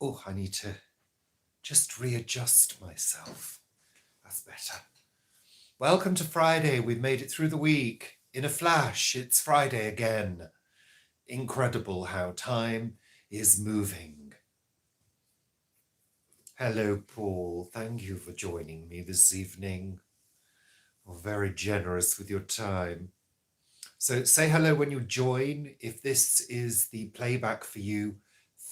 Oh, I need to just readjust myself. That's better. Welcome to Friday. We've made it through the week. In a flash, it's Friday again. Incredible how time is moving. Hello, Paul. Thank you for joining me this evening. You're very generous with your time. So say hello when you join. If this is the playback for you,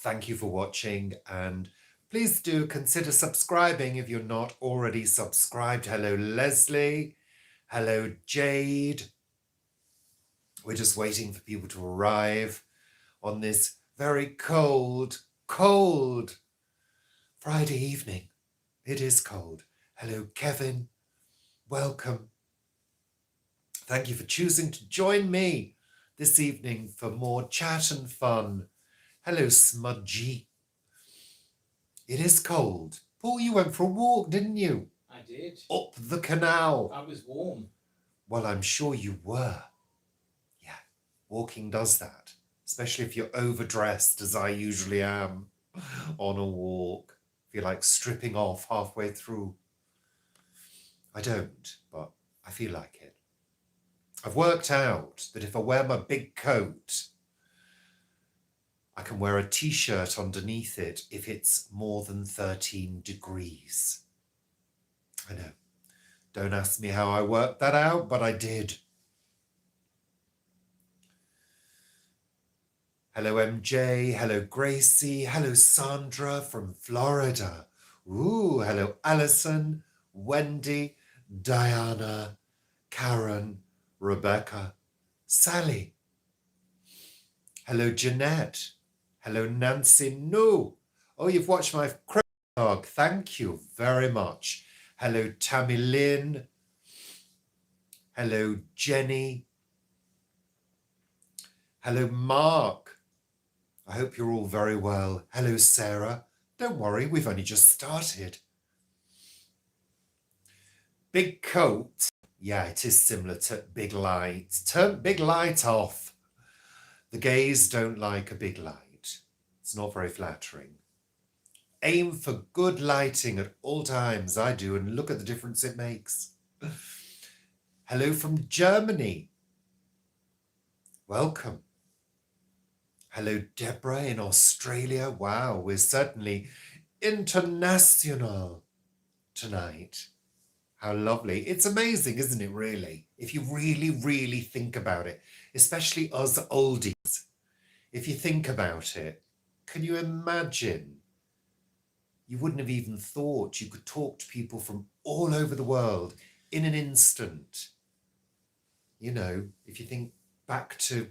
thank you for watching, and please do consider subscribing if you're not already subscribed. Hello, Leslie. Hello, Jade. We're just waiting for people to arrive on this very cold Friday evening. It is cold. Hello, Kevin. Welcome. Thank you for choosing to join me this evening for more chat and fun. Hello, Smudgy. It is cold. Paul, you went for a walk, didn't you? I did. Up the canal. I was warm. Well, I'm sure you were. Yeah, walking does that, especially if you're overdressed, as I usually am, on a walk. If you're like stripping off halfway through. I don't, but I feel like it. I've worked out that if I wear my big coat, I can wear a t-shirt underneath it if it's more than 13 degrees. I know. Don't ask me how I worked that out, but I did. Hello, MJ. Hello, Gracie. Hello, Sandra from Florida. Ooh, hello, Alison, Wendy, Diana, Karen, Rebecca, Sally. Hello, Jeanette. Hello, Nancy. No. Oh, you've watched my dog. Thank you very much. Hello, Tammy Lynn. Hello, Jenny. Hello, Mark. I hope you're all very well. Hello, Sarah. Don't worry, we've only just started. Big coat. Yeah, it is similar to big light. Turn big light off. The gays don't like a big light. It's not very flattering. Aim for good lighting at all times. I do, and look at the difference it makes. Hello from Germany. Welcome. Hello, Deborah in Australia. Wow, we're certainly international tonight. How lovely. It's amazing, isn't it, really? If you really, really think about it, especially us oldies. If you think about it, can you imagine? You wouldn't have even thought you could talk to people from all over the world in an instant. You know, if you think back to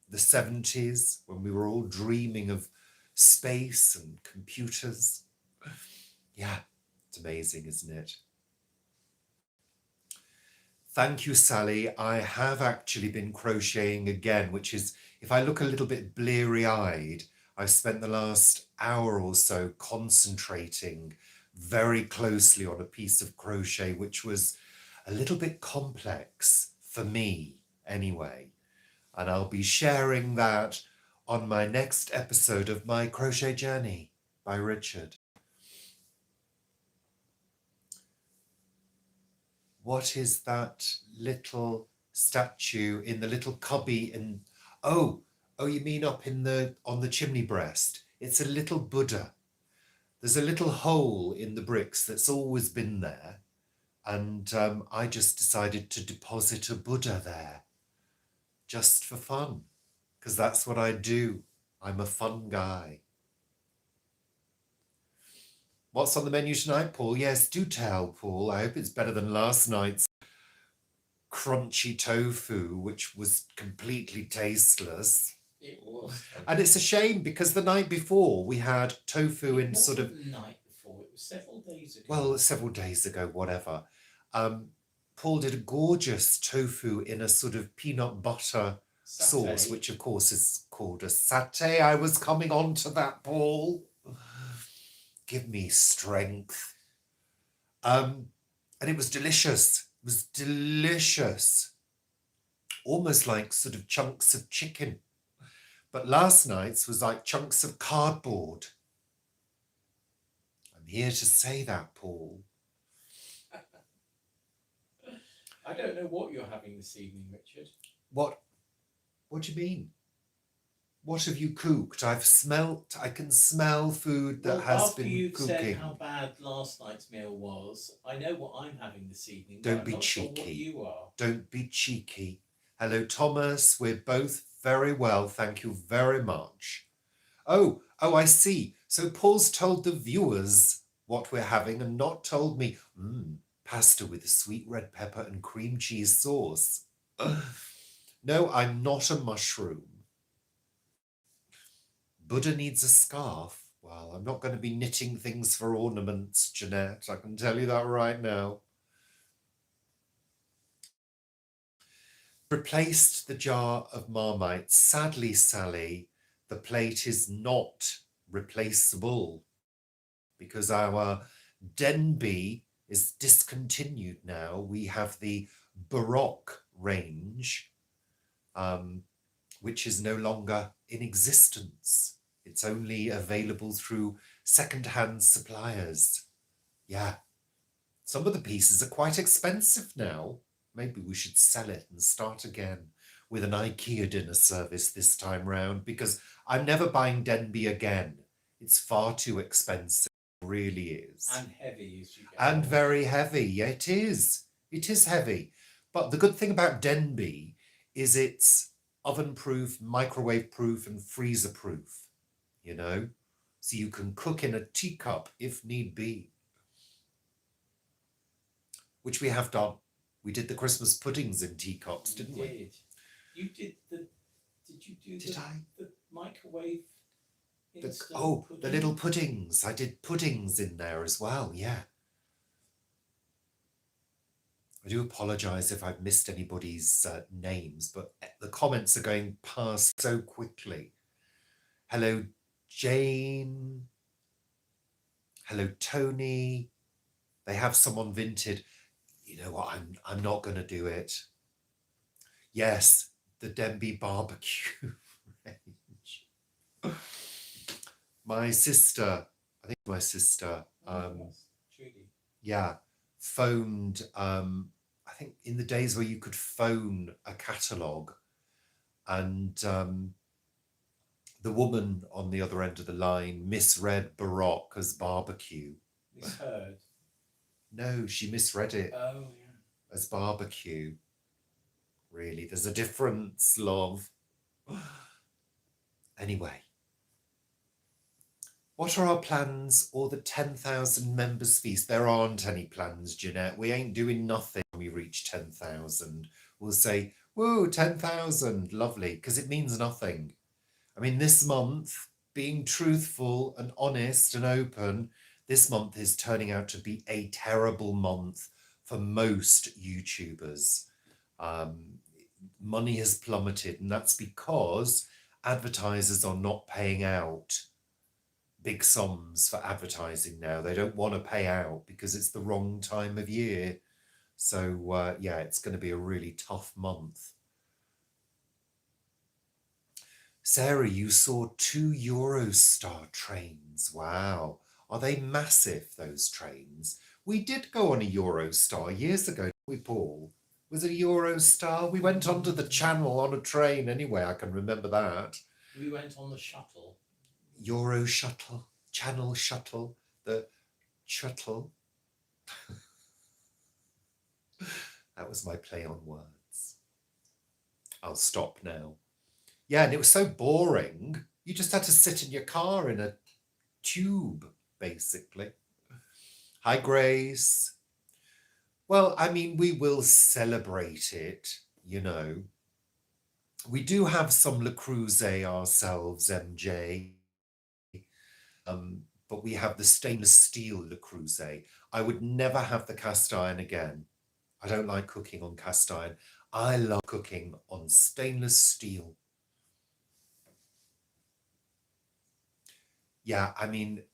the 70s when we were all dreaming of space and computers. Yeah, it's amazing, isn't it? Thank you, Sally. I have actually been crocheting again, which is, if I look a little bit bleary-eyed, I've spent the last hour or so concentrating very closely on a piece of crochet, which was a little bit complex for me anyway. And I'll be sharing that on my next episode of My Crochet Journey by Richard. What is that little statue in the little cubby in... Oh, you mean up in on the chimney breast? It's a little Buddha. There's a little hole in the bricks that's always been there. And I just decided to deposit a Buddha there just for fun, because that's what I do. I'm a fun guy. What's on the menu tonight, Paul? Yes, do tell, Paul. I hope it's better than last night's crunchy tofu, which was completely tasteless. It was. And it's a shame because the night before we had tofu in sort of... The night before, it was several days ago. Well, several days ago, whatever. Paul did a gorgeous tofu in a sort of peanut butter sauce, which of course is called a satay. I was coming on to that, Paul. Give me strength. And it was delicious. It was delicious. Almost like sort of chunks of chicken. But last night's was like chunks of cardboard. here to say that, Paul. I don't know what you're having this evening, Richard. What do you mean? What have you cooked? I can smell food that Well, has after been you've said cooking. how bad last night's meal was, I know what I'm having this evening. Don't but I'm be not sure what cheeky. you are. Don't be cheeky. Hello, Thomas. We're both very well. Thank you very much. Oh, I see. So Paul's told the viewers what we're having and not told me. Pasta with a sweet red pepper and cream cheese sauce. No, I'm not a mushroom. Buddha needs a scarf. Well, I'm not going to be knitting things for ornaments, Jeanette. I can tell you that right now. Replaced the jar of Marmite. Sadly, Sally, the plate is not replaceable because our Denby is discontinued now. We have the Baroque range, which is no longer in existence. It's only available through second-hand suppliers. Yeah, some of the pieces are quite expensive now. Maybe we should sell it and start again with an IKEA dinner service this time round, because I'm never buying Denby again. It's far too expensive, it really is. And heavy as you get. And very heavy. Yeah, it is. It is heavy. But the good thing about Denby is it's oven-proof, microwave-proof and freezer-proof, you know? So you can cook in a teacup if need be. Which we have done. We did the Christmas puddings in teacups, didn't we? You did the... Did you do the microwave instant pudding? The little puddings. I did puddings in there as well, yeah. I do apologise if I've missed anybody's names, but the comments are going past so quickly. Hello, Jane. Hello, Tony. They have someone vinted. You know what? I'm not going to do it. Yes, the Denby barbecue range. My sister, Judy. Yeah, phoned, I think in the days where you could phone a catalogue, and the woman on the other end of the line misread Baroque as barbecue. Misheard? No, she misread it as barbecue. Really, there's a difference, love. Anyway. What are our plans or the 10,000 members feast? There aren't any plans, Jeanette. We ain't doing nothing when we reach 10,000. We'll say, whoa, 10,000, lovely, because it means nothing. I mean, this month, being truthful and honest and open, this month is turning out to be a terrible month for most YouTubers. Money has plummeted, and that's because advertisers are not paying out big sums for advertising now. They don't want to pay out because it's the wrong time of year. So yeah, it's going to be a really tough month. Sarah, you saw 2 Eurostar trains. Wow. Are they massive, those trains? We did go on a Eurostar years ago, didn't we, Paul? Was it a Eurostar? We went onto the Channel on a train anyway, I can remember that. We went on the shuttle. Euro shuttle, Channel shuttle, the shuttle. That was my play on words. I'll stop now. Yeah, and it was so boring. You just had to sit in your car in a tube, basically. Hi, Grace. Well, I mean, we will celebrate it, you know. We do have some Le Creuset ourselves, MJ. But we have the stainless steel Le Creuset. I would never have the cast iron again. I don't like cooking on cast iron. I love cooking on stainless steel. Yeah, I mean,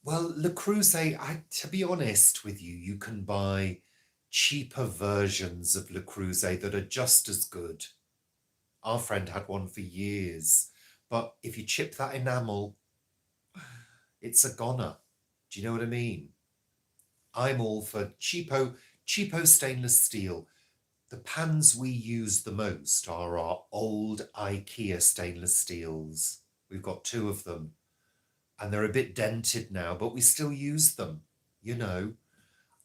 well, Le Creuset, to be honest with you, you can buy cheaper versions of Le Creuset that are just as good. Our friend had one for years, but if you chip that enamel, it's a goner. Do you know what I mean? I'm all for cheapo stainless steel. The pans we use the most are our old IKEA stainless steels. We've got 2 of them, and they're a bit dented now, but we still use them, you know.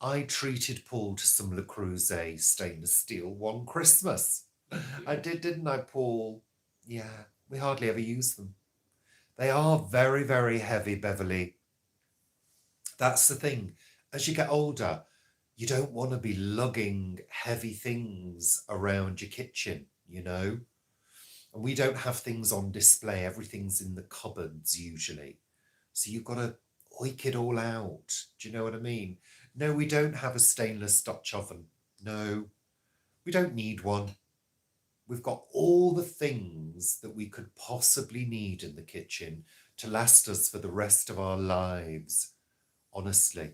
I treated Paul to some Le Creuset stainless steel one Christmas. I did, didn't I, Paul? Yeah, we hardly ever use them. They are very, very heavy, Beverly. That's the thing. As you get older, you don't want to be lugging heavy things around your kitchen, you know? And we don't have things on display. Everything's in the cupboards usually. So you've got to oik it all out. Do you know what I mean? No, we don't have a stainless Dutch oven. No, we don't need one. We've got all the things that we could possibly need in the kitchen to last us for the rest of our lives, honestly.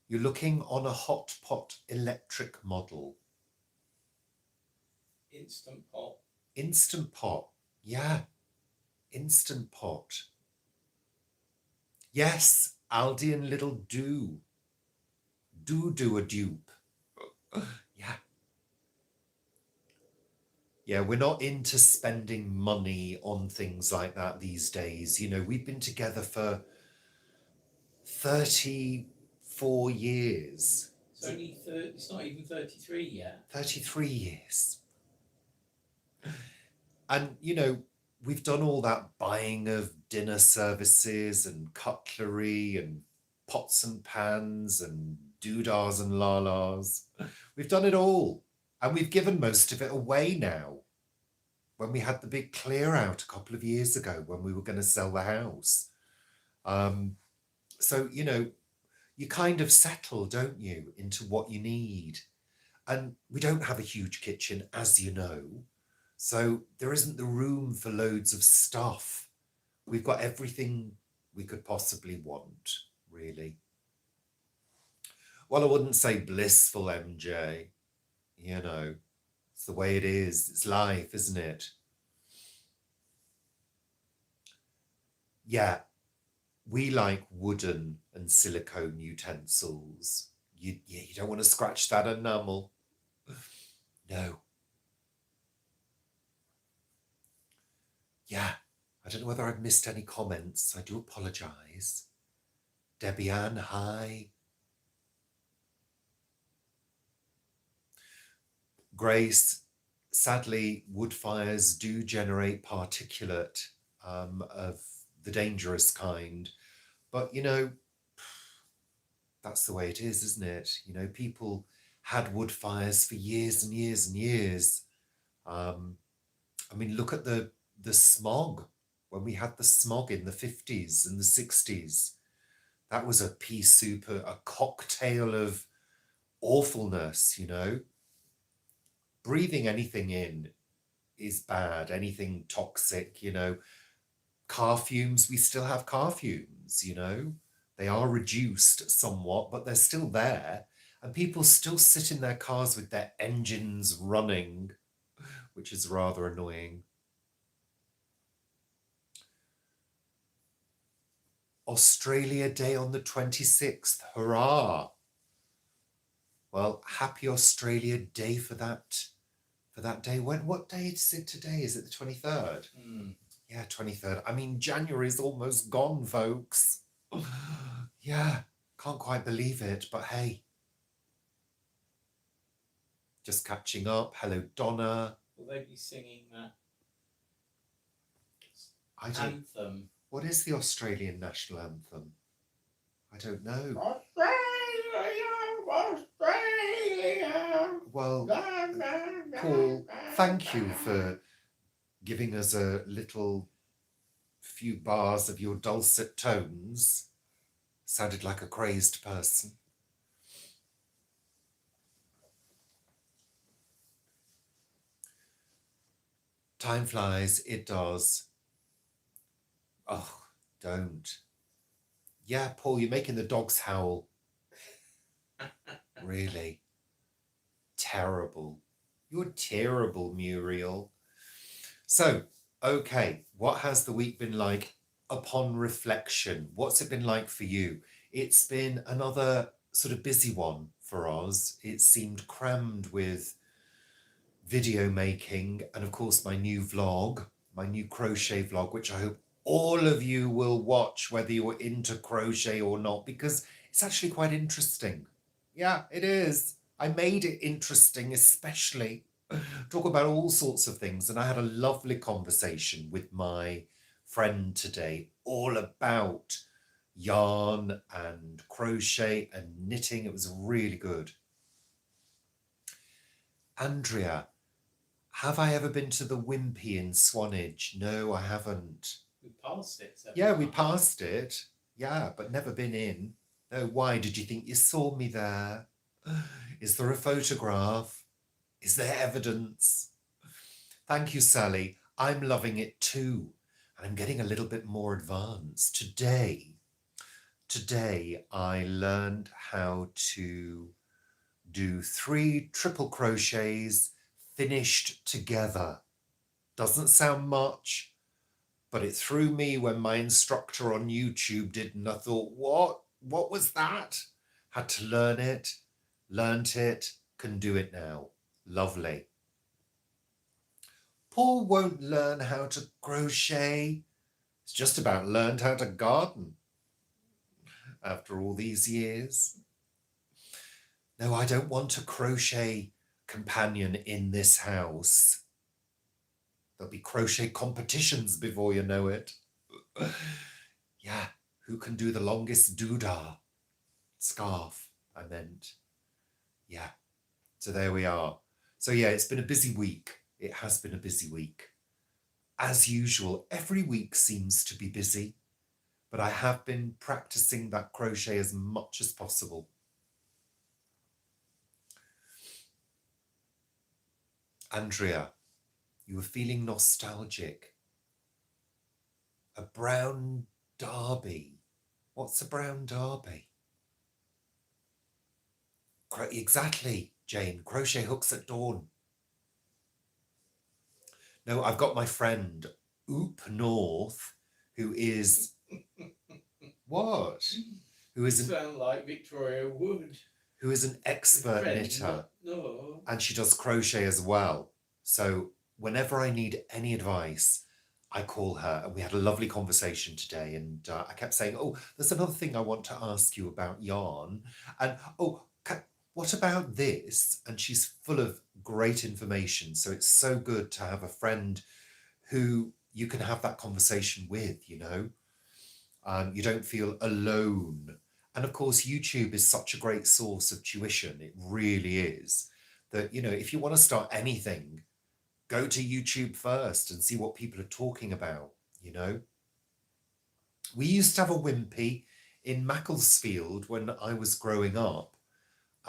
You're looking on a hot pot electric model. Instant Pot. Instant Pot, yeah. Instant Pot. Yes, Aldi and Little do. Do a dupe. Yeah. Yeah, we're not into spending money on things like that these days. You know, we've been together for 34 years. It's only it's not even 33 yet. 33 years. And, you know, we've done all that buying of dinner services and cutlery and pots and pans and doodahs and lalas. We've done it all. And we've given most of it away now. When we had the big clear out a couple of years ago when we were going to sell the house. So, you know, you kind of settle, don't you, into what you need. And we don't have a huge kitchen, as you know. So there isn't the room for loads of stuff. We've got everything we could possibly want, really. Well, I wouldn't say blissful, MJ. You know, it's the way it is. It's life, isn't it? Yeah, we like wooden and silicone utensils. You don't want to scratch that enamel. No. Yeah, I don't know whether I've missed any comments. I do apologise. Debbie Ann, hi. Grace, sadly, wood fires do generate particulate of the dangerous kind. But, you know, that's the way it is, isn't it? You know, people had wood fires for years and years and years. I mean, look at the smog. When we had the smog in the 50s and the 60s, that was a pea soup, a cocktail of awfulness, you know. Breathing anything in is bad, anything toxic, you know. Car fumes, we still have car fumes, you know. They are reduced somewhat, but they're still there. And people still sit in their cars with their engines running, which is rather annoying. Australia Day on the 26th. Hurrah! Well, happy Australia Day for that day. What day is it today? Is it the 23rd? Yeah, 23rd. I mean, January's almost gone, folks. Yeah, can't quite believe it, but hey. Just catching up. Hello, Donna. Will they be singing that I don't. anthem? What is the Australian national anthem? I don't know. Australia. Well, Paul, thank you for giving us a little few bars of your dulcet tones. Sounded like a crazed person. Time flies, it does. Oh, don't. Yeah, Paul, you're making the dogs howl. Really. Terrible. You're terrible, Muriel. So, okay, what has the week been like upon reflection, what's it been like for you? It's been another sort of busy one for us. It seemed crammed with video making and, of course, my new vlog, my new crochet vlog, which I hope all of you will watch, whether you're into crochet or not, because it's actually quite interesting. Yeah, it is. I made it interesting, especially talk about all sorts of things. And I had a lovely conversation with my friend today, all about yarn and crochet and knitting. It was really good. Andrea, have I ever been to the Wimpy in Swanage? No, I haven't. We passed it. Yeah, we passed it. Yeah, but never been in. No, why? Did you think you saw me there? Is there a photograph? Is there evidence? Thank you, Sally. I'm loving it too. And I'm getting a little bit more advanced. Today I learned how to do 3 triple crochets finished together. Doesn't sound much, but it threw me when my instructor on YouTube did, and I thought, what was that? Had to learn it, learnt it, can do it now. Lovely. Paul won't learn how to crochet. He's just about learned how to garden after all these years. No, I don't want a crochet companion in this house. There'll be crochet competitions before you know it. Yeah, who can do the longest doodah? Scarf, I meant. Yeah, so there we are. So yeah, it's been a busy week. It has been a busy week. As usual, every week seems to be busy, but I have been practicing that crochet as much as possible. Andrea, you were feeling nostalgic. A brown derby. What's a brown derby? Exactly, Jane. Crochet hooks at dawn. No, I've got my friend Oop North, who is what? Who is You sound like Victoria Wood. Who is an expert knitter. No. And she does crochet as well. So whenever I need any advice, I call her, and we had a lovely conversation today. And I kept saying, oh, there's another thing I want to ask you about yarn. And what about this? And she's full of great information. So it's so good to have a friend who you can have that conversation with, you know. You don't feel alone. And of course, YouTube is such a great source of tuition. It really is. That, you know, if you want to start anything, go to YouTube first and see what people are talking about, you know. We used to have a Wimpy in Macclesfield when I was growing up.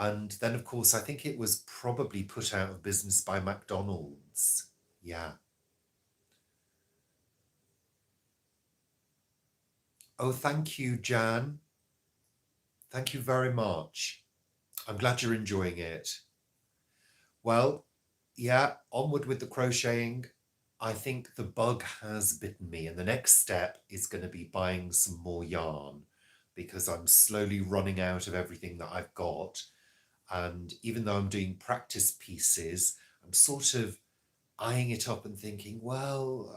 And then, of course, I think it was probably put out of business by McDonald's. Yeah. Oh, thank you, Jan. Thank you very much. I'm glad you're enjoying it. Well, yeah, onward with the crocheting. I think the bug has bitten me, and the next step is going to be buying some more yarn because I'm slowly running out of everything that I've got. And even though I'm doing practice pieces, I'm sort of eyeing it up and thinking, well,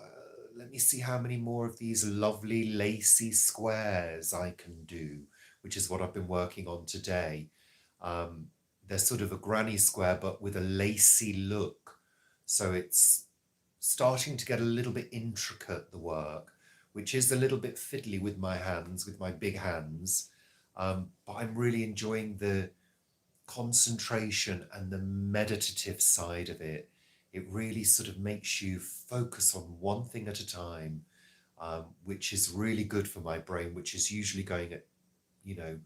let me see how many more of these lovely lacy squares I can do, which is what I've been working on today. They're sort of a granny square, but with a lacy look. So it's starting to get a little bit intricate, the work, which is a little bit fiddly with my hands, with my big hands. But I'm really enjoying the concentration and the meditative side of it. It really sort of makes you focus on one thing at a time, which is really good for my brain, which is usually going at, you know,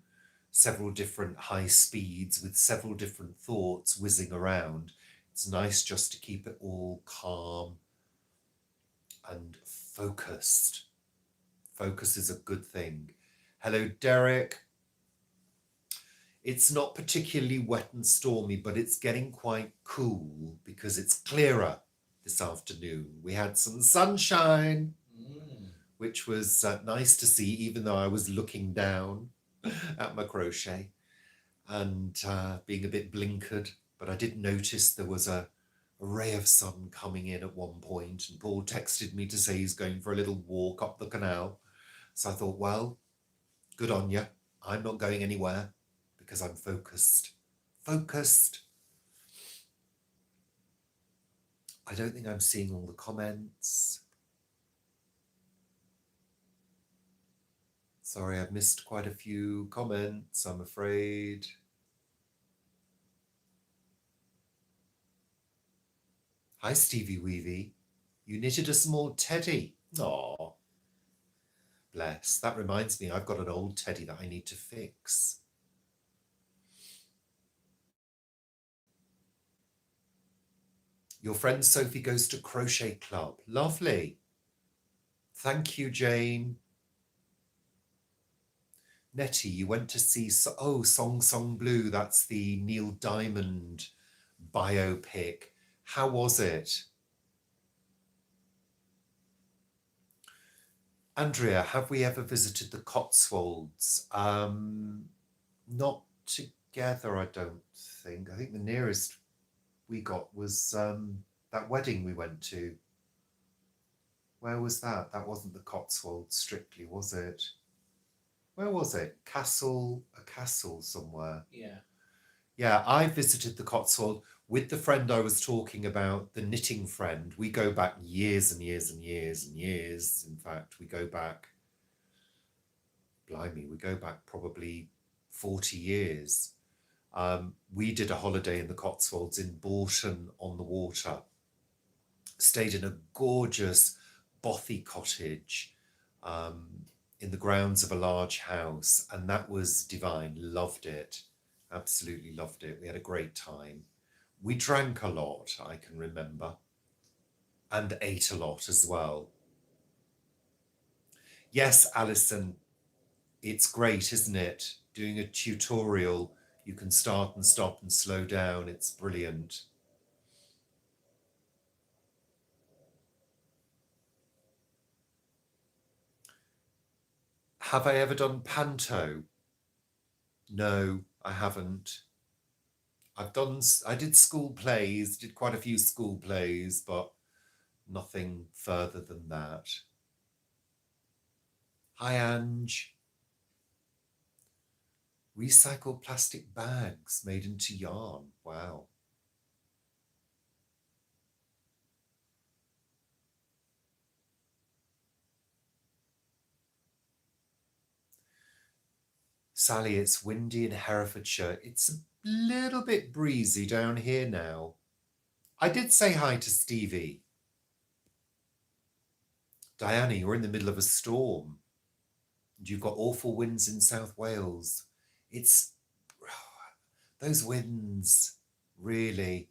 several different high speeds with several different thoughts whizzing around. It's nice just to keep it all calm and focused. Focus is a good thing. Hello, Derek. It's not particularly wet and stormy, but it's getting quite cool because it's clearer this afternoon. We had some sunshine, which was nice to see, even though I was looking down at my crochet and being a bit blinkered. But I did notice there was a ray of sun coming in at one point, and Paul texted me to say he's going for a little walk up the canal. So I thought, well, good on you. I'm not going anywhere because I'm focused. Focused. I don't think I'm seeing all the comments. Sorry, I've missed quite a few comments, I'm afraid. Hi, Stevie Weavy. You knitted a small teddy. Aw. Bless. That reminds me, I've got an old teddy that I need to fix. Your friend Sophie goes to crochet club. Lovely. Thank you, Jane. Nettie, you went to see, Song Song Blue. That's the Neil Diamond biopic. How was it? Andrea, have we ever visited the Cotswolds? Not together, I don't think. I think the nearest we got was that wedding we went to. Where was that? That wasn't the Cotswolds strictly, was it? Where was it? A castle somewhere. Yeah. Yeah, I visited the Cotswold with the friend I was talking about, the knitting friend. We go back years and years and years and years. In fact, we go back, blimey, we go back probably 40 years. We did a holiday in the Cotswolds in Bourton on the Water. Stayed in a gorgeous bothy cottage in the grounds of a large house, and that was divine. Loved it. Absolutely loved it. We had a great time. We drank a lot, I can remember, and ate a lot as well. Yes, Alison, it's great, isn't it? Doing a tutorial, you can start and stop and slow down. It's brilliant. Have I ever done panto? No, I haven't. I did school plays, did quite a few school plays, but nothing further than that. Hi, Ange. Recycled plastic bags made into yarn. Wow. Sally, it's windy in Herefordshire. It's a little bit breezy down here now. I did say hi to Stevie. Diana, you're in the middle of a storm. And you've got awful winds in South Wales. It's those winds, really,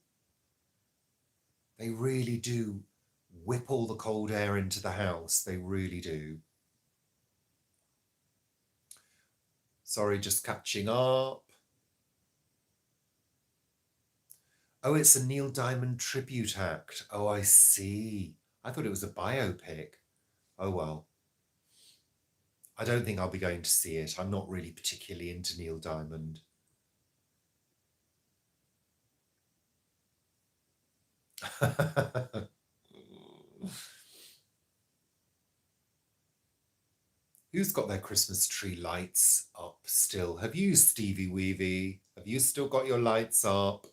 they really do whip all the cold air into the house. They really do. Sorry, just catching up. Oh, it's a Neil Diamond tribute act. Oh, I see. I thought it was a biopic. Oh, well. I don't think I'll be going to see it. I'm not really particularly into Neil Diamond. Who's got their Christmas tree lights up still? Have you, Stevie Weavy? Have you still got your lights up?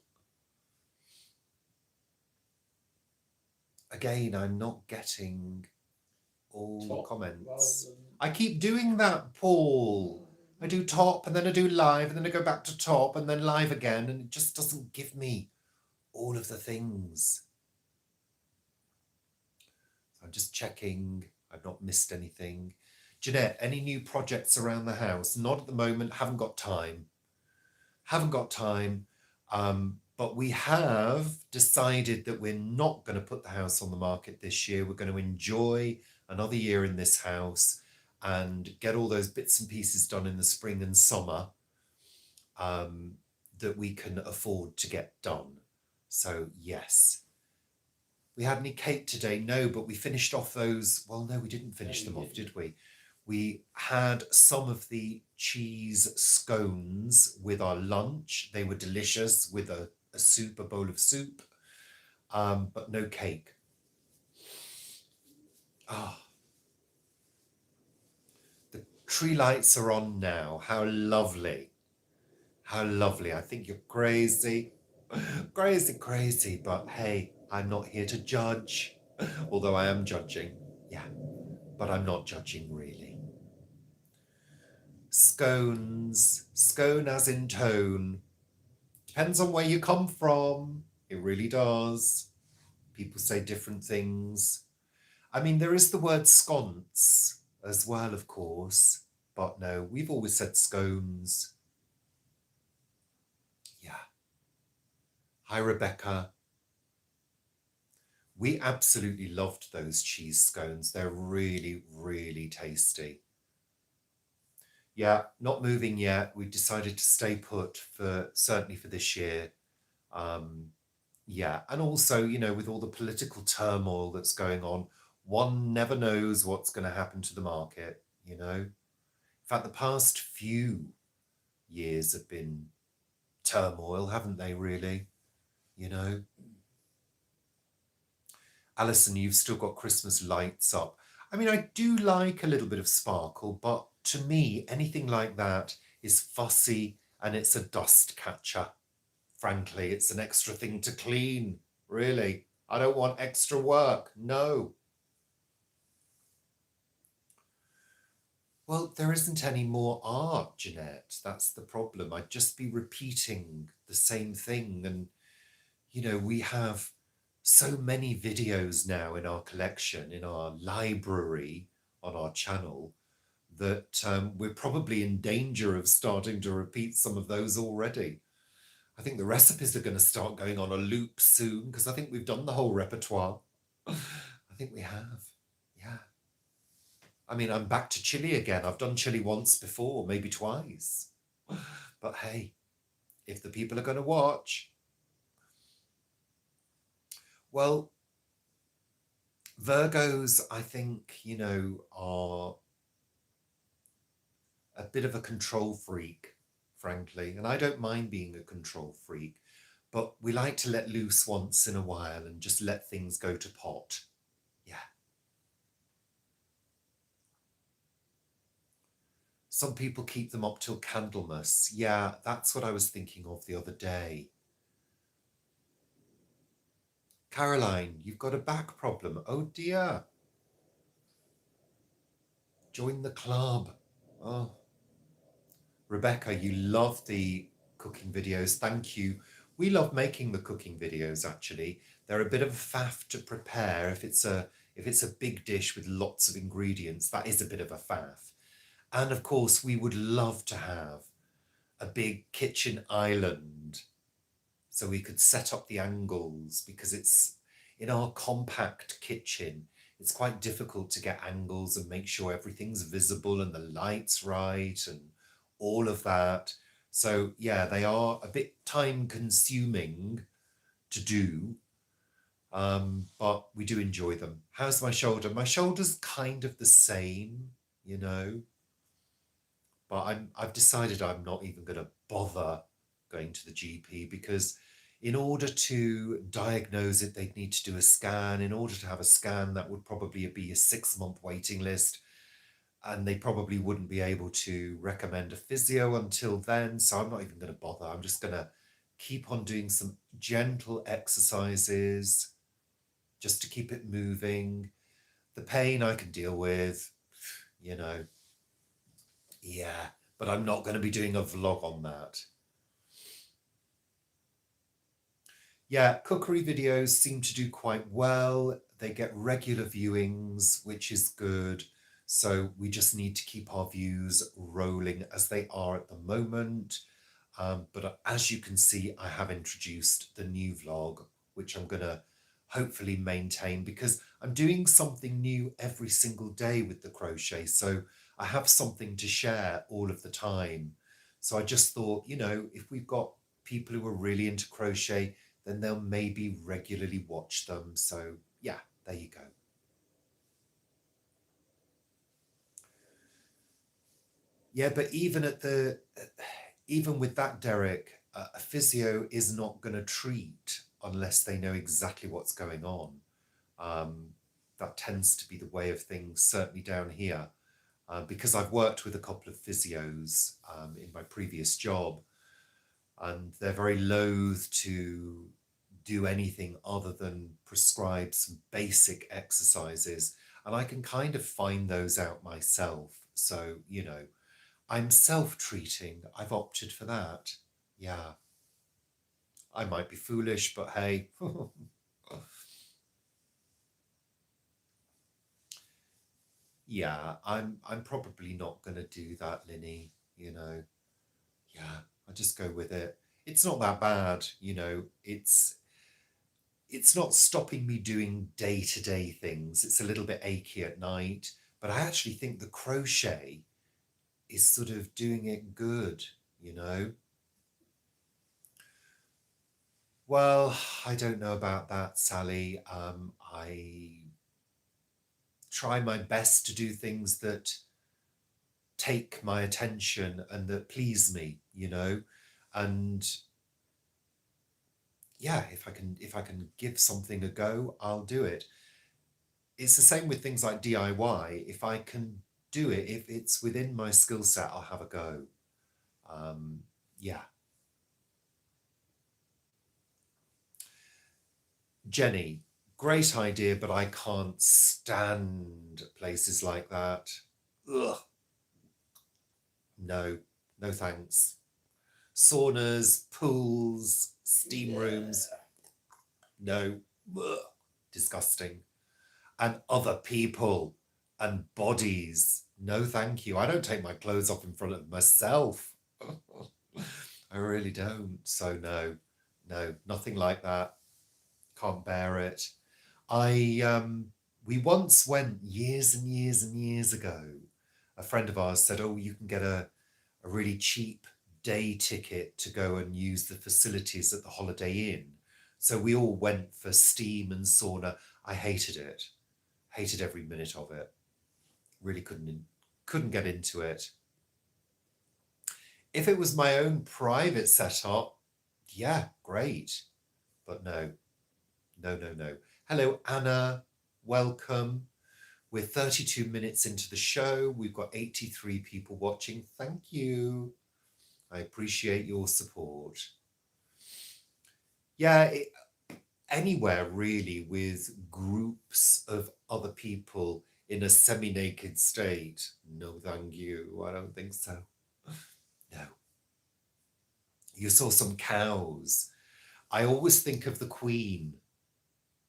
Again, I'm not getting all the comments. I keep doing that, Paul. I do top and then I do live and then I go back to top and then live again, and it just doesn't give me all of the things. So I'm just checking I've not missed anything. Jeanette, any new projects around the house? Not at the moment, haven't got time. But we have decided that we're not going to put the house on the market this year. We're going to enjoy another year in this house and get all those bits and pieces done in the spring and summer that we can afford to get done. So yes, We had any cake today? No, but we finished off those. Well, no, we didn't finish No, them we off, didn't. did we? We had some of the cheese scones with our lunch. They were delicious with a soup, a bowl of soup, but no cake. Ah, the tree lights are on now. How lovely. How lovely. I think you're crazy. Crazy, crazy. But hey, I'm not here to judge. Although I am judging. Yeah, but I'm not judging really. Scones. Scone as in tone. Depends on where you come from. It really does. People say different things. I mean, there is the word sconce as well, of course. But no, we've always said scones. Yeah. Hi, Rebecca. We absolutely loved those cheese scones. They're really, really tasty. Yeah, not moving yet. We've decided to stay put certainly for this year. Yeah, and also, with all the political turmoil that's going on, one never knows what's going to happen to the market, In fact, the past few years have been turmoil, haven't they, really? Alison, you've still got Christmas lights up. I mean, I do like a little bit of sparkle, but to me, anything like that is fussy and it's a dust catcher. Frankly, it's an extra thing to clean, really. I don't want extra work, no. Well, there isn't any more art, Jeanette. That's the problem. I'd just be repeating the same thing. And, we have so many videos now in our collection, in our library, on our channel, that we're probably in danger of starting to repeat some of those already. I think the recipes are going to start going on a loop soon because I think we've done the whole repertoire. I think we have. Yeah. I mean, I'm back to chili again. I've done chili once before, maybe twice. But hey, if the people are going to watch, well, Virgos, I think, are a bit of a control freak, frankly. And I don't mind being a control freak, but we like to let loose once in a while and just let things go to pot. Yeah. Some people keep them up till Candlemas. Yeah, that's what I was thinking of the other day. Caroline, you've got a back problem. Oh dear. Join the club. Oh. Rebecca, you love the cooking videos. Thank you. We love making the cooking videos, actually. They're a bit of a faff to prepare. If it's a big dish with lots of ingredients, that is a bit of a faff. And of course, we would love to have a big kitchen island so we could set up the angles, because it's in our compact kitchen, it's quite difficult to get angles and make sure everything's visible and the light's right and all of that. So yeah, they are a bit time consuming to do, but we do enjoy them. How's my shoulder? My shoulder's kind of the same, but I've decided I'm not even going to bother going to the GP, because in order to diagnose it, they'd need to do a scan. In order to have a scan, that would probably be a 6-month waiting list. And they probably wouldn't be able to recommend a physio until then. So I'm not even going to bother. I'm just going to keep on doing some gentle exercises just to keep it moving. The pain I can deal with, Yeah, but I'm not going to be doing a vlog on that. Yeah, cookery videos seem to do quite well. They get regular viewings, which is good. So we just need to keep our views rolling as they are at the moment. But as you can see, I have introduced the new vlog, which I'm going to hopefully maintain, because I'm doing something new every single day with the crochet. So I have something to share all of the time. So I just thought, if we've got people who are really into crochet, then they'll maybe regularly watch them. So There you go. Yeah, but even with that, Derek, a physio is not going to treat unless they know exactly what's going on. That tends to be the way of things, certainly down here, because I've worked with a couple of physios in my previous job, and they're very loath to do anything other than prescribe some basic exercises. And I can kind of find those out myself. So, I'm self-treating. I've opted for that. Yeah. I might be foolish, but hey. Yeah, I'm probably not going to do that, Linny, Yeah, I just go with it. It's not that bad, it's not stopping me doing day-to-day things. It's a little bit achy at night, but I actually think the crochet is sort of doing it good, Well, I don't know about that, Sally. I try my best to do things that take my attention and that please me, and yeah, if I can give something a go, I'll do it. It's the same with things like DIY. If I can do it, if it's within my skill set, I'll have a go. Yeah. Jenny, great idea, but I can't stand places like that. Ugh. No, no thanks. Saunas, pools, steam rooms. No. Ugh. Disgusting. And other people and bodies. No, thank you. I don't take my clothes off in front of myself. I really don't. So no, nothing like that. Can't bear it. We once went years and years and years ago. A friend of ours said, "Oh, you can get a really cheap day ticket to go and use the facilities at the Holiday Inn." So we all went for steam and sauna. I hated it. Hated every minute of it. Really couldn't get into it. If it was my own private setup, yeah, great. But no. Hello, Anna. Welcome. We're 32 minutes into the show. We've got 83 people watching. Thank you. I appreciate your support. Yeah, anywhere really with groups of other people in a semi-naked state. No, thank you. I don't think so. No. You saw some cows. I always think of the Queen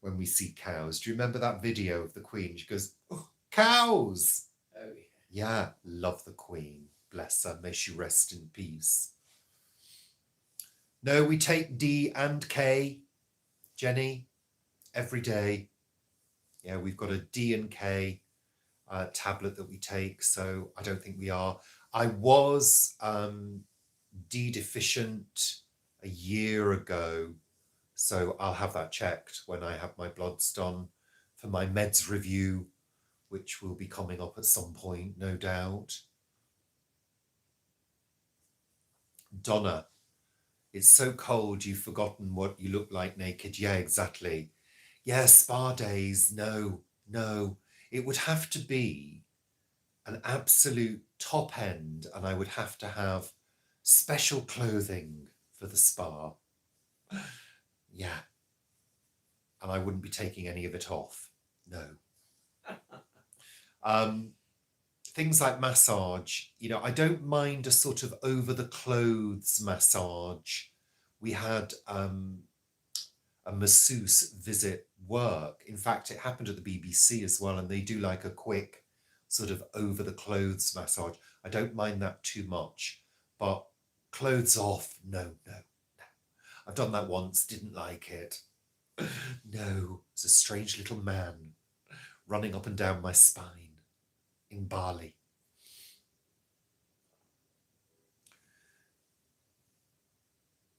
when we see cows. Do you remember that video of the Queen? She goes, "Oh, cows!" Oh, yeah. Yeah, love the Queen. Bless her. May she rest in peace. No, we take D and K, Jenny, every day. Yeah, we've got a D and K tablet that we take, so I don't think we are. I was D deficient a year ago, so I'll have that checked when I have my bloods done for my meds review, which will be coming up at some point, no doubt. Donna, it's so cold you've forgotten what you look like naked. Yeah, exactly. Yeah, spa days. No. It would have to be an absolute top end, and I would have to have special clothing for the spa. Yeah. And I wouldn't be taking any of it off. No. Things like massage, I don't mind a sort of over the clothes massage. We had a masseuse visit work. In fact, it happened at the BBC as well, and they do like a quick sort of over the clothes massage. I don't mind that too much, but clothes off, no. I've done that once, didn't like it. No, it's a strange little man running up and down my spine in Bali.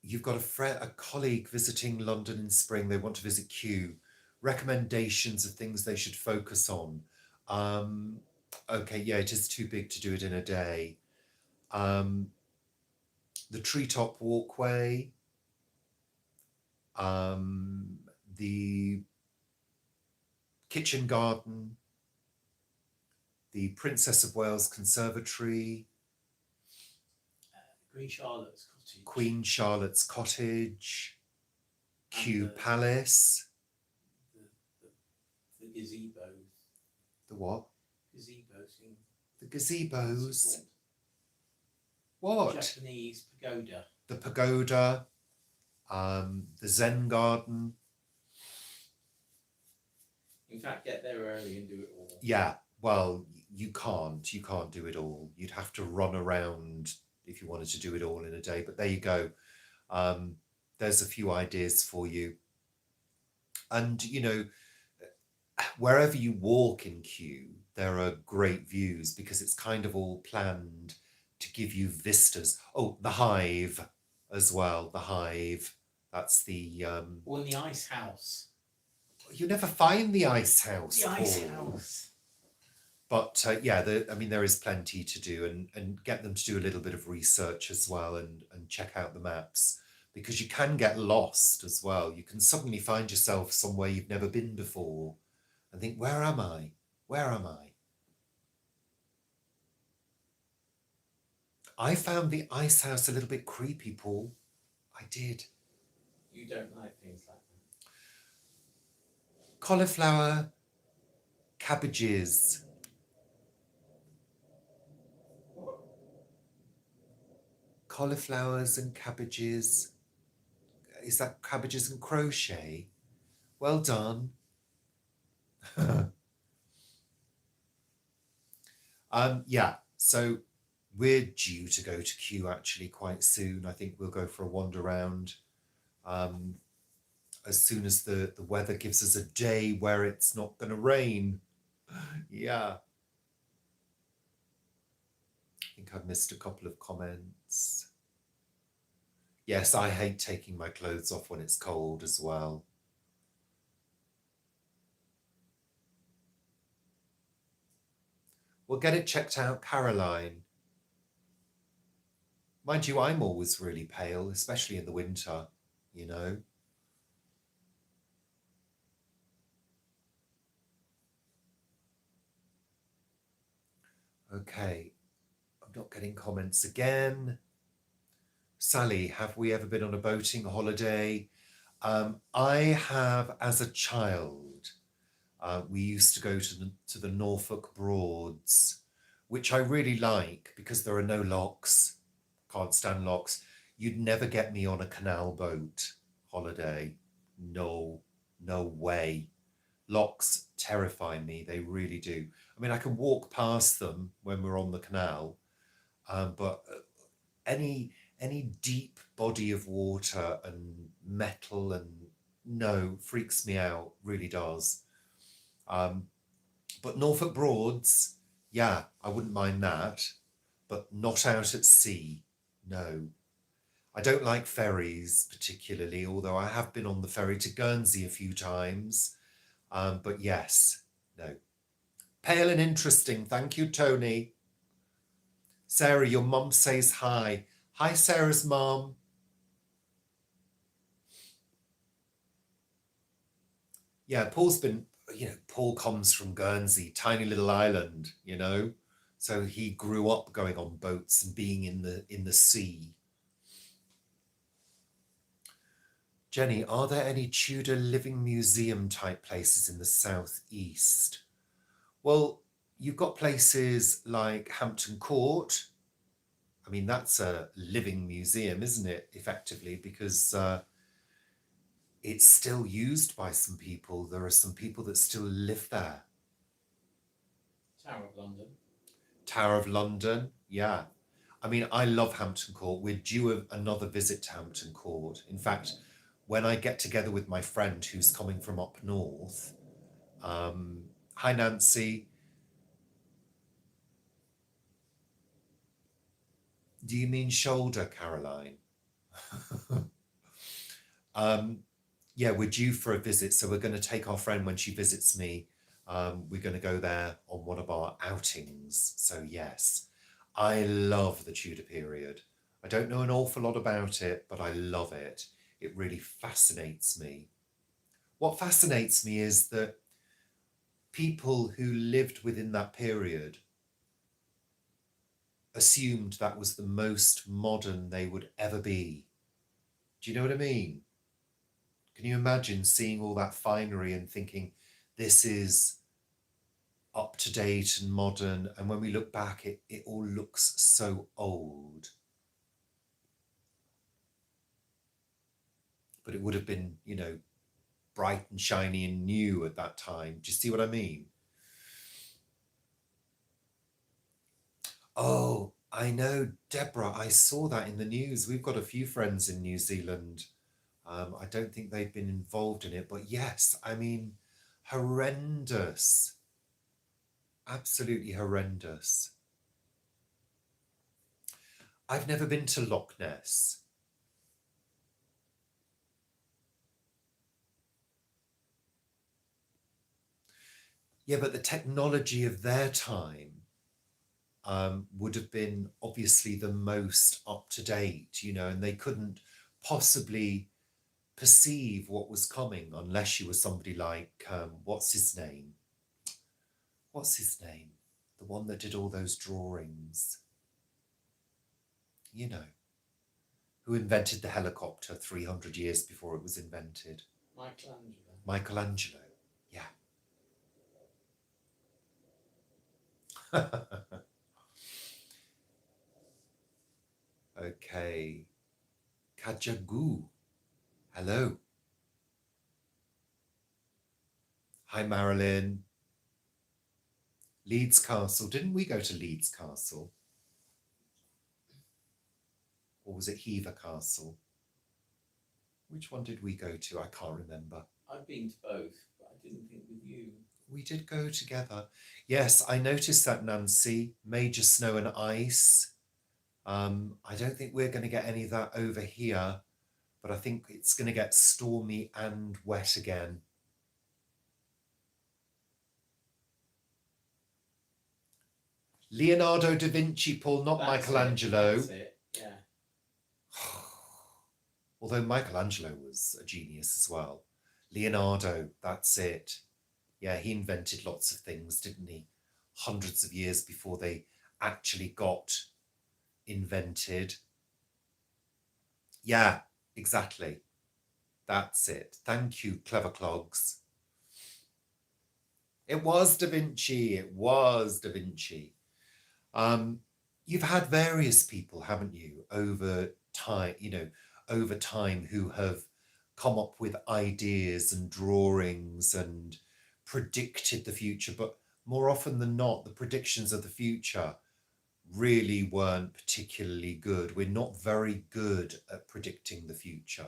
You've got a colleague visiting London in spring. They want to visit Kew. recommendations of things they should focus on. Okay, yeah, it is too big to do it in a day. The treetop walkway, the kitchen garden, the Princess of Wales Conservatory, Queen Charlotte's Cottage. Queen Charlotte's Cottage, Kew the- Palace. The gazebo. The what? Gazebos. The gazebos. What's it What? called? Japanese pagoda. The pagoda, the Zen garden. In fact, get there early and do it all. Yeah, well, you can't do it all. You'd have to run around if you wanted to do it all in a day. But there you go. There's a few ideas for you. And, you know, wherever you walk in Kew, there are great views because it's kind of all planned to give you vistas. Oh, the Hive as well. The Hive. That's the... Or in the Ice House. You never find the Ice House, The Ice Paul. House. But yeah, I mean, there is plenty to do, and get them to do a little bit of research as well, and check out the maps, because you can get lost as well. You can suddenly find yourself somewhere you've never been before and think, where am I? Where am I? I found the Ice House a little bit creepy, Paul. I did. You don't like things like that. Cauliflower, cabbages. Cauliflowers and cabbages. Is that cabbages and crochet? Well done. Yeah, so we're due to go to Kew actually quite soon. I think we'll go for a wander around as soon as the weather gives us a day where it's not going to rain. Yeah. I think I've missed a couple of comments. Yes, I hate taking my clothes off when it's cold as well. We'll get it checked out, Caroline. Mind you, I'm always really pale, especially in the winter, you know. Okay, I'm not getting comments again. Sally, have we ever been on a boating holiday? I have as a child. We used to go to the Norfolk Broads, which I really like because there are no locks. Can't stand locks. You'd never get me on a canal boat holiday. No way. Locks terrify me. They really do. I mean, I can walk past them when we're on the canal, but any deep body of water and metal and no, freaks me out, really does. But Norfolk Broads, yeah, I wouldn't mind that, but not out at sea, no. I don't like ferries particularly, although I have been on the ferry to Guernsey a few times. But yes, no. Pale and interesting. Thank you, Tony. Sarah, your mum says hi. Hi, Sarah's mum. Yeah, Paul's been, you know, Paul comes from Guernsey, tiny little island, you know. So he grew up going on boats and being in the sea. Jenny, are there any Tudor living museum type places in the southeast? Well, you've got places like Hampton Court. I mean, that's a living museum, isn't it, effectively, because it's still used by some people. There are some people that still live there. Tower of London. Tower of London, yeah. I mean, I love Hampton Court. We're due another visit to Hampton Court. In fact, when I get together with my friend who's coming from up north, hi, Nancy. Do you mean shoulder, Caroline? yeah, we're due for a visit. So we're going to take our friend when she visits me. We're going to go there on one of our outings. So yes, I love the Tudor period. I don't know an awful lot about it, but I love it. It really fascinates me. What fascinates me is that people who lived within that period assumed that was the most modern they would ever be. Do you know what I mean? Can you imagine seeing all that finery and thinking this is up to date and modern? And when we look back, it all looks so old. But it would have been, you know, bright and shiny and new at that time. Do you see what I mean? Oh, I know, Deborah, I saw that in the news. We've got a few friends in New Zealand. I don't think they've been involved in it, but yes, I mean, horrendous. Absolutely horrendous. I've never been to Loch Ness. Yeah, but the technology of their time would have been obviously the most up to date, you know, and they couldn't possibly perceive what was coming unless you were somebody like, what's his name? What's his name? The one that did all those drawings. You know, who invented the helicopter 300 years before it was invented? Michelangelo. Michelangelo, yeah. Okay. Kajagu. Hello. Hi, Marilyn. Leeds Castle. Didn't we go to Leeds Castle? Or was it Hever Castle? Which one did we go to? I can't remember. I've been to both, but I didn't think with you. We did go together. Yes, I noticed that, Nancy. Major snow and ice. I don't think we're going to get any of that over here, but I think it's going to get stormy and wet again. Leonardo da Vinci, Paul, not Michelangelo. That's it, yeah. Although Michelangelo was a genius as well. Leonardo, that's it. Yeah, he invented lots of things, didn't he? Hundreds of years before they actually got invented. Yeah, exactly. That's it. Thank you, Clever Clogs. It was Da Vinci. It was Da Vinci. You've had various people, haven't you, over time, you know, over time who have come up with ideas and drawings and predicted the future, but more often than not, the predictions of the future really weren't particularly good. We're not very good at predicting the future.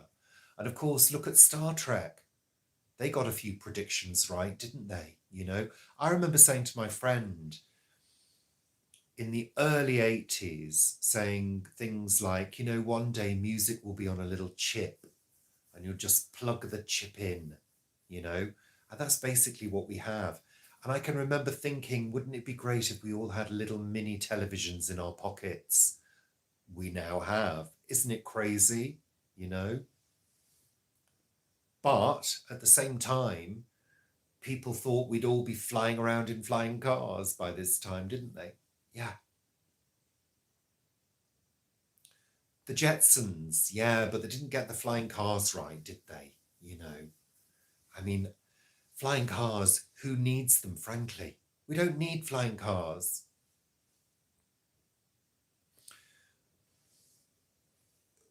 And of course, look at Star Trek. They got a few predictions right, didn't they? You know, I remember saying to my friend in the early 80s, saying things like, you know, one day music will be on a little chip and you'll just plug the chip in, you know, and that's basically what we have. And I can remember thinking, wouldn't it be great if we all had little mini televisions in our pockets? We now have. Isn't it crazy, you know? But at the same time, people thought we'd all be flying around in flying cars by this time, didn't they? Yeah. The Jetsons, yeah, but they didn't get the flying cars right, did they? You know, I mean, flying cars, who needs them, frankly? We don't need flying cars.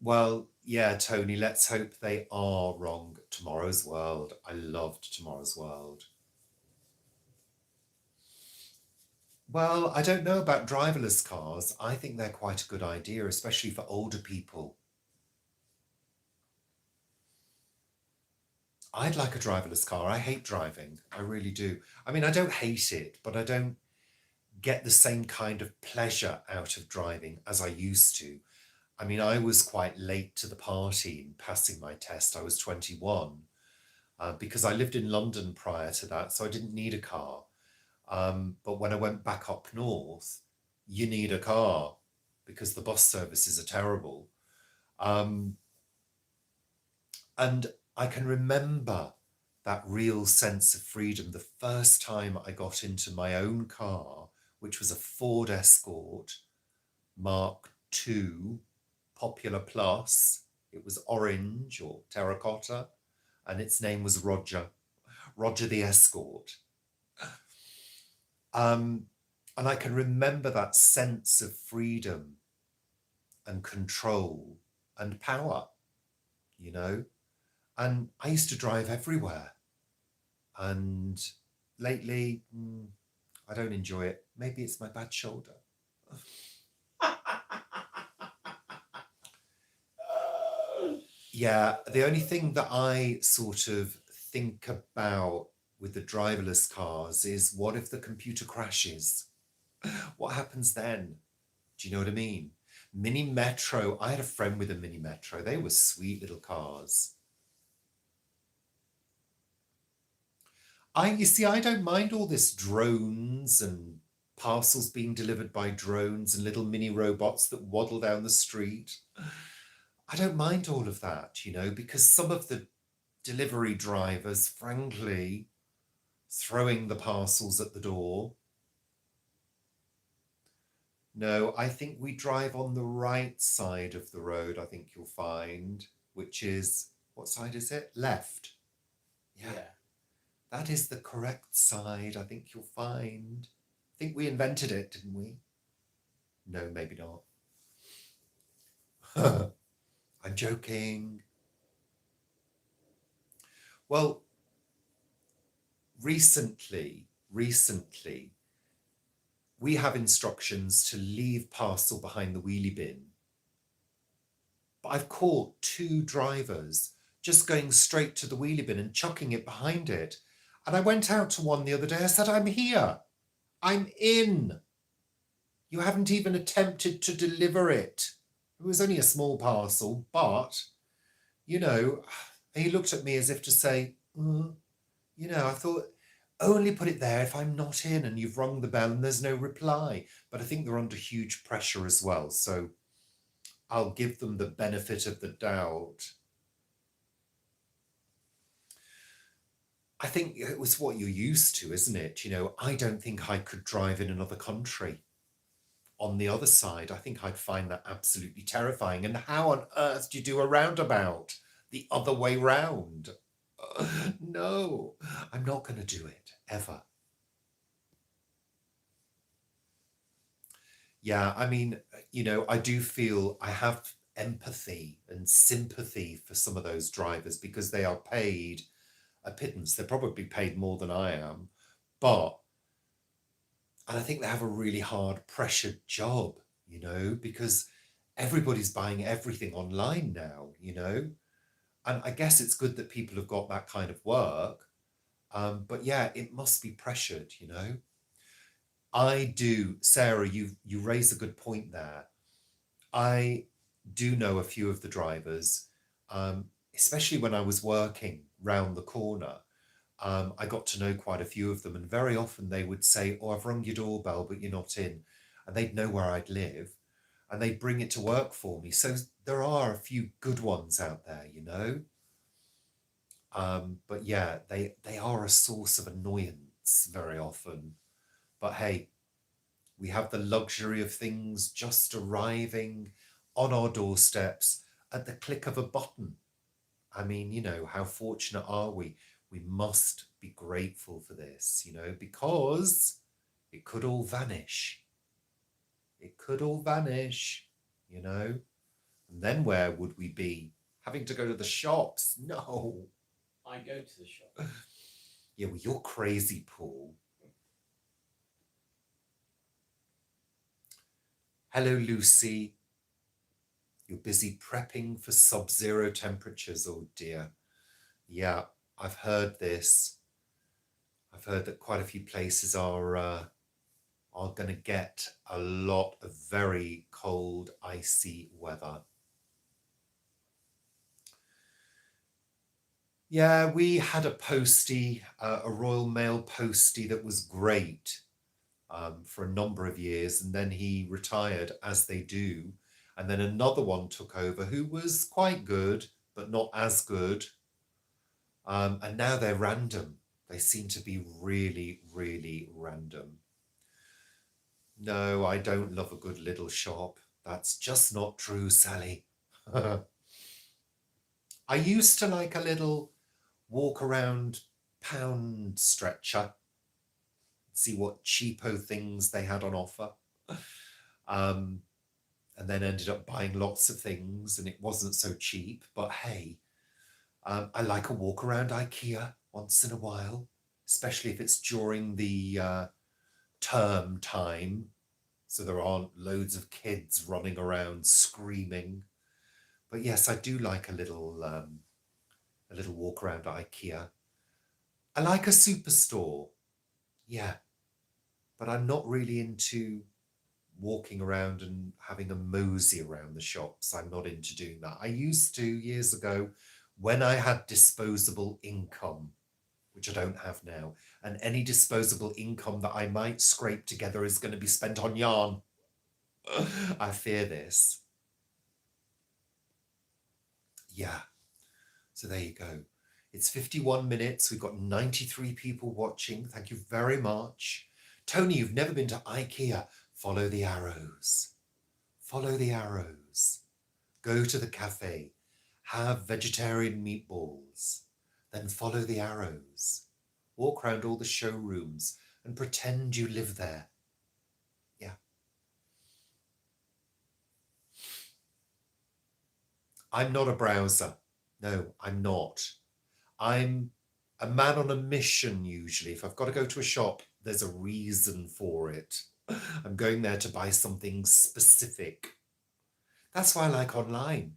Well, yeah, Tony, let's hope they are wrong. Tomorrow's World. I loved Tomorrow's World. Well, I don't know about driverless cars. I think they're quite a good idea, especially for older people. I'd like a driverless car. I hate driving. I really do. I mean, I don't hate it, but I don't get the same kind of pleasure out of driving as I used to. I mean, I was quite late to the party in passing my test. I was 21. because I lived in London prior to that, so I didn't need a car. But when I went back up north, you need a car because the bus services are terrible. Um, and I can remember that real sense of freedom the first time I got into my own car, which was a Ford Escort Mark II Popular Plus. It was orange or terracotta, and its name was Roger the Escort. And I can remember that sense of freedom and control and power, you know. And I used to drive everywhere. And lately, I don't enjoy it. Maybe it's my bad shoulder. Yeah, the only thing that I sort of think about with the driverless cars is, what if the computer crashes? What happens then? Do you know what I mean? Mini Metro, I had a friend with a Mini Metro. They were sweet little cars. You see, I don't mind all this drones and parcels being delivered by drones and little mini robots that waddle down the street. I don't mind all of that, you know, because some of the delivery drivers, frankly, throwing the parcels at the door. No, I think we drive on the right side of the road, I think you'll find, which is, what side is it? Left. Yeah. That is the correct side, I think you'll find. I think we invented it, didn't we? No, maybe not. I'm joking. Well, recently, we have instructions to leave parcel behind the wheelie bin. But I've caught 2 drivers just going straight to the wheelie bin and chucking it behind it. And I went out to one the other day. I said, I'm here. I'm in. You haven't even attempted to deliver it. It was only a small parcel, but, you know, he looked at me as if to say, you know, I thought, only put it there if I'm not in and you've rung the bell and there's no reply. But I think they're under huge pressure as well. So I'll give them the benefit of the doubt. I think it was what you're used to, isn't it? You know, I don't think I could drive in another country. On the other side, I think I'd find that absolutely terrifying. And how on earth do you do a roundabout the other way round? No, I'm not going to do it, ever. Yeah, I mean, you know, I do feel I have empathy and sympathy for some of those drivers because they are paid a pittance. They're probably paid more than I am, and I think they have a really hard, pressured job, you know, because everybody's buying everything online now, you know, and I guess it's good that people have got that kind of work, but yeah, it must be pressured, you know. I do, Sarah, you raise a good point there. I do know a few of the drivers, especially when I was working round the corner. I got to know quite a few of them, and very often they would say, oh, I've rung your doorbell, but you're not in. And they'd know where I'd live, and they'd bring it to work for me. So there are a few good ones out there, you know. But yeah, they are a source of annoyance very often. But hey, we have the luxury of things just arriving on our doorsteps at the click of a button. I mean, you know, how fortunate are we? We must be grateful for this, you know, because it could all vanish. It could all vanish, you know. And then where would we be? Having to go to the shops? No. I go to the shop. Yeah, well, you're crazy, Paul. Hello, Lucy. You're busy prepping for sub-zero temperatures. Oh dear. Yeah, I've heard this. I've heard that quite a few places are going to get a lot of very cold, icy weather. Yeah, we had a postie, a Royal Mail postie that was great for a number of years, and then he retired, as they do. And then another one took over who was quite good, but not as good. And now they're random. They seem to be really, really random. No, I don't love a good little shop. That's just not true, Sally. I used to like a little walk around pound stretcher, see what cheapo things they had on offer. And then ended up buying lots of things and it wasn't so cheap. But hey, I like a walk around IKEA once in a while, especially if it's during the term time. So there aren't loads of kids running around screaming. But yes, I do like a little walk around IKEA. I like a superstore, yeah, but I'm not really into walking around and having a mosey around the shops. I'm not into doing that. I used to years ago when I had disposable income, which I don't have now. And any disposable income that I might scrape together is going to be spent on yarn. I fear this. Yeah. So there you go. It's 51 minutes. We've got 93 people watching. Thank you very much. Tony, you've never been to IKEA. Follow the arrows. Follow the arrows. Go to the cafe. Have vegetarian meatballs. Then follow the arrows. Walk around all the showrooms and pretend you live there. Yeah. I'm not a browser. No, I'm not. I'm a man on a mission usually. If I've got to go to a shop, there's a reason for it. I'm going there to buy something specific. That's why I like online.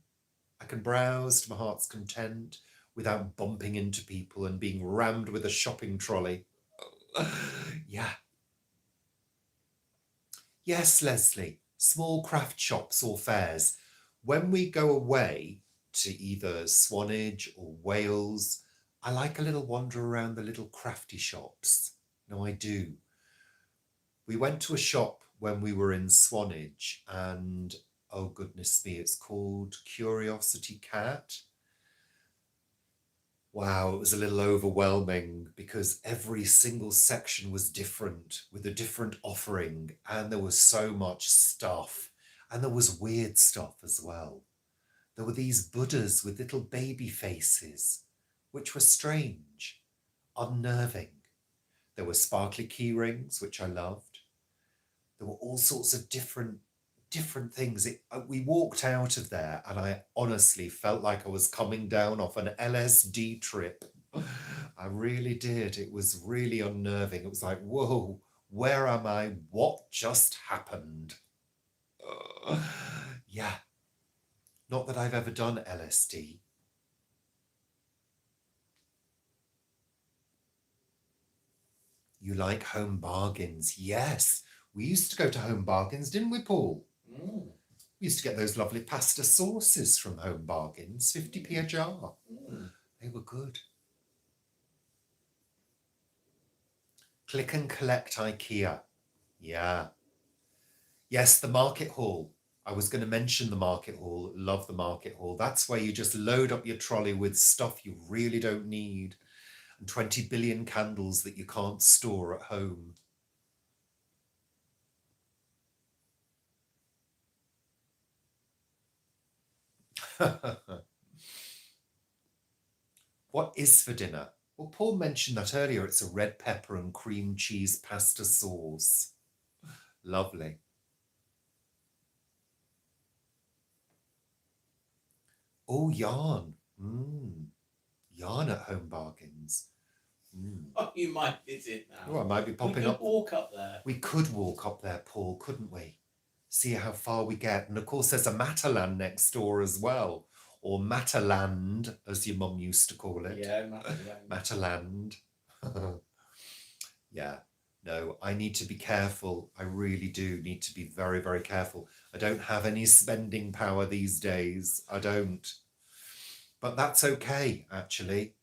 I can browse to my heart's content without bumping into people and being rammed with a shopping trolley. Yeah. Yes, Leslie, small craft shops or fairs. When we go away to either Swanage or Wales, I like a little wander around the little crafty shops. No, I do. We went to a shop when we were in Swanage and, oh goodness me, it's called Curiosity Cat. Wow, it was a little overwhelming because every single section was different with a different offering and there was so much stuff and there was weird stuff as well. There were these Buddhas with little baby faces, which were strange, unnerving. There were sparkly key rings, which I loved. There were all sorts of different things. We walked out of there and I honestly felt like I was coming down off an LSD trip. I really did. It was really unnerving. It was like, whoa, where am I? What just happened? Yeah. Not that I've ever done LSD. You like Home Bargains? Yes. We used to go to Home Bargains, didn't we, Paul? Mm. We used to get those lovely pasta sauces from Home Bargains, 50p a jar. Mm. They were good. Click and collect IKEA. Yeah. Yes, the market hall. I was going to mention the market hall. Love the market hall. That's where you just load up your trolley with stuff you really don't need and 20 billion candles that you can't store at home. What is for dinner? Well, Paul mentioned that earlier. It's a red pepper and cream cheese pasta sauce. Lovely. Oh, yarn. Yarn at Home Bargains. Oh, you might visit now. Oh, I might be popping up. Walk up there. We could walk up there, Paul, couldn't we? See how far we get. And of course, there's a Matalan next door as well. Or Mataland, as your mum used to call it. Yeah, Mataland. Yeah. No, I need to be careful. I really do need to be very, very careful. I don't have any spending power these days. I don't. But that's okay, actually.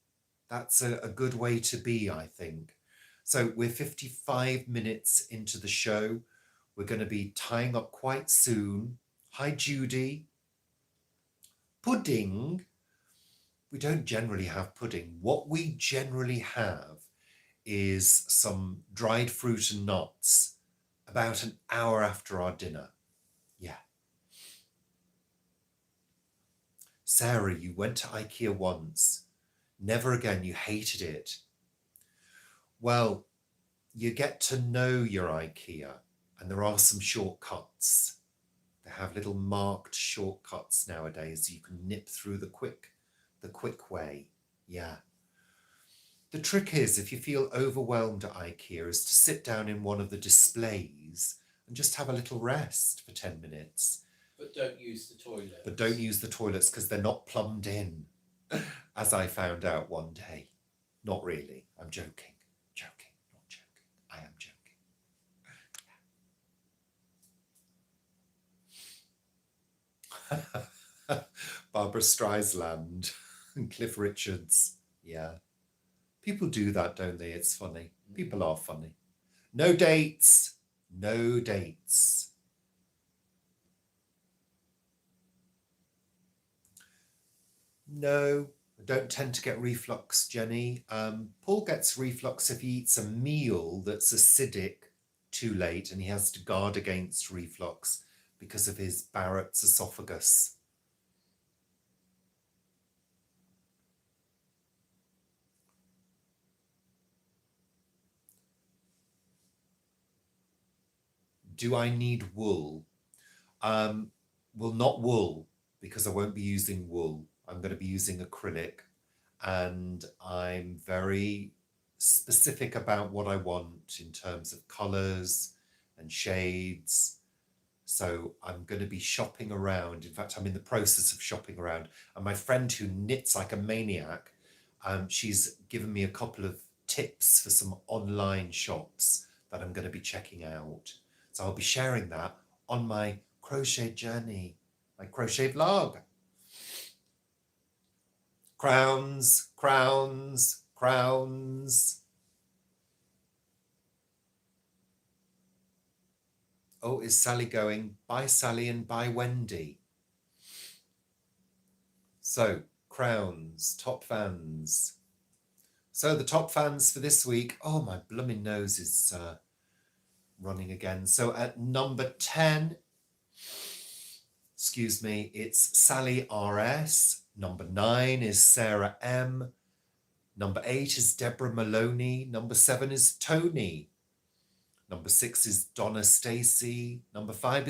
That's a good way to be, I think. So we're 55 minutes into the show. We're going to be tying up quite soon. Hi, Judy. Pudding. We don't generally have pudding. What we generally have is some dried fruit and nuts about an hour after our dinner. Yeah. Sarah, you went to IKEA once. Never again. You hated it. Well, you get to know your IKEA, and there are some shortcuts. They have little marked shortcuts nowadays. You can nip through the quick way. Yeah. The trick is, if you feel overwhelmed at IKEA, is to sit down in one of the displays and just have a little rest for 10 minutes. But don't use the toilet. But don't use the toilets because they're not plumbed in, as I found out one day. Not really. I'm joking. Joking. Not joking. I am joking. Barbara Streisand and Cliff Richards. Yeah. People do that, don't they? It's funny. People are funny. No dates. No dates. No, I don't tend to get reflux, Jenny. Paul gets reflux if he eats a meal that's acidic too late, and he has to guard against reflux because of his Barrett's esophagus. Do I need wool? Well, not wool, because I won't be using wool. I'm going to be using acrylic, and I'm very specific about what I want in terms of colours and shades. So I'm going to be shopping around. In fact, I'm in the process of shopping around. And my friend who knits like a maniac, she's given me a couple of tips for some online shops that I'm going to be checking out. So I'll be sharing that on my crochet journey, my crochet vlog. Crowns, crowns, crowns. Oh, is Sally going? Bye, Sally, and bye, Wendy. So, crowns, top fans. So the top fans for this week. Oh, my blooming nose is running again. So at number 10, excuse me, it's Sally RS. Number 9 is Sarah M. Number 8 is Deborah Maloney. Number 7 is Tony. Number 6 is Donna Stacy. Number 5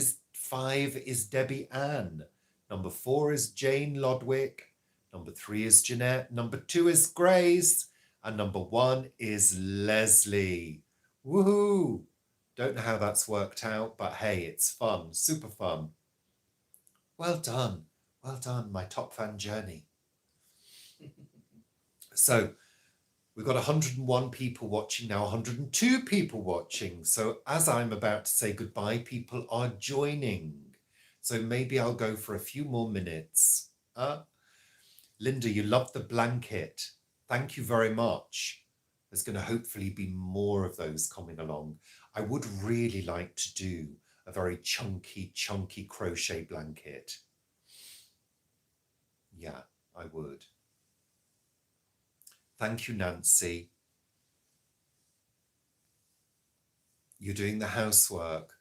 is Debbie Ann. Number 4 is Jane Lodwick. Number 3 is Jeanette. Number 2 is Grace. And number 1 is Leslie. Woohoo! Don't know how that's worked out, but hey, it's fun, super fun. Well done. Well done, my top fan journey. So we've got 101 people watching now, 102 people watching. So as I'm about to say goodbye, people are joining. So maybe I'll go for a few more minutes. Linda, you love the blanket. Thank you very much. There's going to hopefully be more of those coming along. I would really like to do a very chunky crochet blanket. Yeah, I would. Thank you, Nancy. You're doing the housework.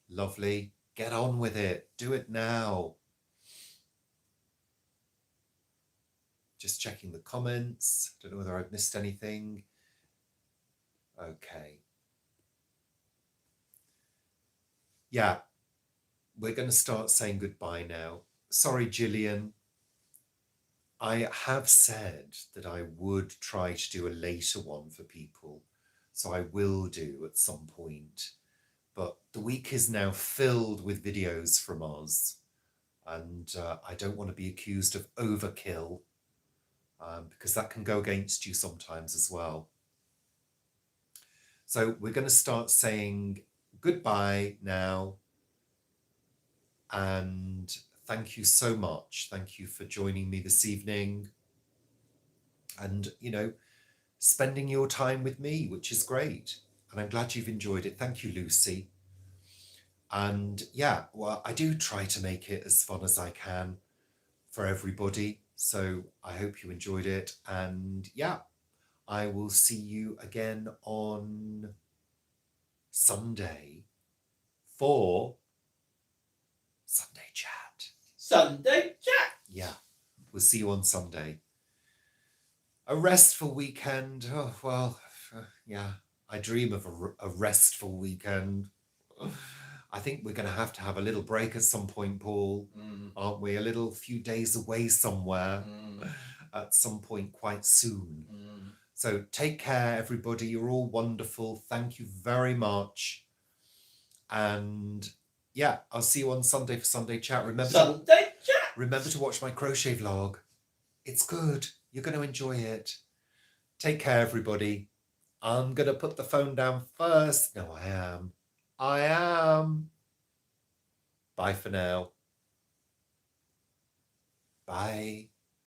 Lovely. Get on with it. Do it now. Just checking the comments. Don't know whether I've missed anything. Okay. Yeah, we're going to start saying goodbye now. Sorry, Gillian. I have said that I would try to do a later one for people, so I will do at some point. But the week is now filled with videos from us, and I don't want to be accused of overkill, because that can go against you sometimes as well. So we're going to start saying goodbye now, and thank you so much. Thank you for joining me this evening. And, you know, spending your time with me, which is great. And I'm glad you've enjoyed it. Thank you, Lucy. And yeah, well, I do try to make it as fun as I can for everybody. So I hope you enjoyed it. And yeah, I will see you again on Sunday for Sunday Chat. Sunday Chat. Yeah, we'll see you on Sunday. A restful weekend. Oh, well, yeah, I dream of a restful weekend. I think we're going to have a little break at some point, Paul, aren't we? A little few days away somewhere at some point quite soon. So take care, everybody. You're all wonderful. Thank you very much. And yeah, I'll see you on Sunday for Sunday Chat. Remember to watch my crochet vlog. It's good. You're going to enjoy it. Take care, everybody. I'm going to put the phone down first. No, I am. Bye for now. Bye.